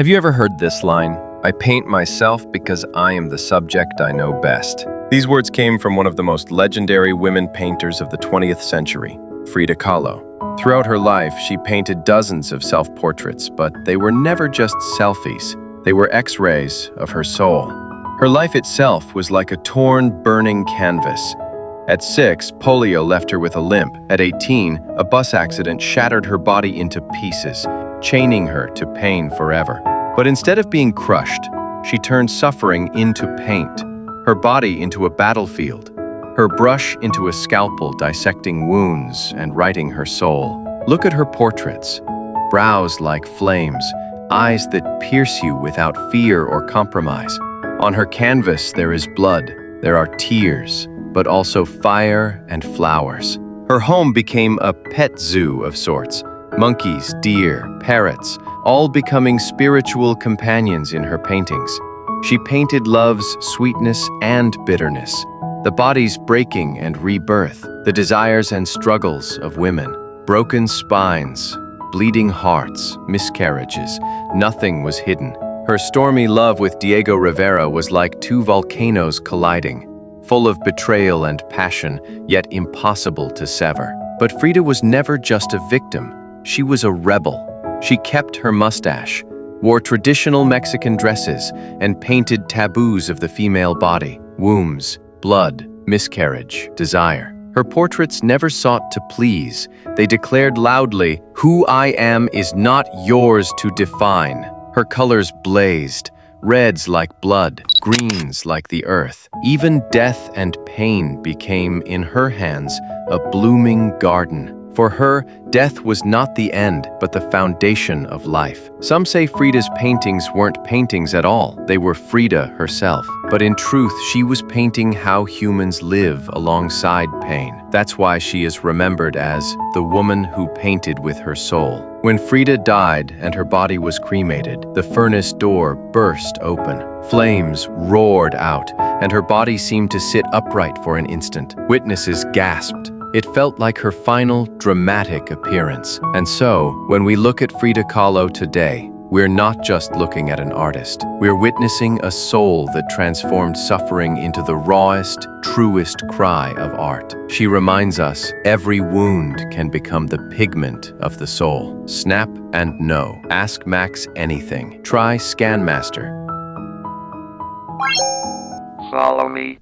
Have you ever heard this line? I paint myself because I am the subject I know best. These words came from one of the most legendary women painters of the 20th century, Frida Kahlo. Throughout her life, she painted dozens of self-portraits, but they were never just selfies. They were X-rays of her soul. Her life itself was like a torn, burning canvas. At 6, polio left her with a limp. At 18, a bus accident shattered her body into pieces, chaining her to pain forever. But instead of being crushed, she turned suffering into paint, her body into a battlefield, her brush into a scalpel dissecting wounds and writing her soul. Look at her portraits. Brows like flames, eyes that pierce you without fear or compromise. On her canvas there is blood, there are tears, but also fire and flowers. Her home became a pet zoo of sorts. Monkeys, deer, parrots, all becoming spiritual companions in her paintings. She painted love's sweetness and bitterness, the body's breaking and rebirth, the desires and struggles of women, broken spines, bleeding hearts, miscarriages. Nothing was hidden. Her stormy love with Diego Rivera was like two volcanoes colliding, full of betrayal and passion, yet impossible to sever. But Frida was never just a victim. She was a rebel. She kept her mustache, wore traditional Mexican dresses, and painted taboos of the female body: wombs, blood, miscarriage, desire. Her portraits never sought to please. They declared loudly, "Who I am is not yours to define." Her colors blazed, reds like blood, greens like the earth. Even death and pain became, in her hands, a blooming garden. For her, death was not the end, but the foundation of life. Some say Frida's paintings weren't paintings at all. They were Frida herself. But in truth, she was painting how humans live alongside pain. That's why she is remembered as the woman who painted with her soul. When Frida died and her body was cremated, the furnace door burst open. Flames roared out, and her body seemed to sit upright for an instant. Witnesses gasped. It felt like her final, dramatic appearance. And so, when we look at Frida Kahlo today, we're not just looking at an artist. We're witnessing a soul that transformed suffering into the rawest, truest cry of art. She reminds us, every wound can become the pigment of the soul. Snap and know. Ask Max anything. Try Scan Master. Follow me.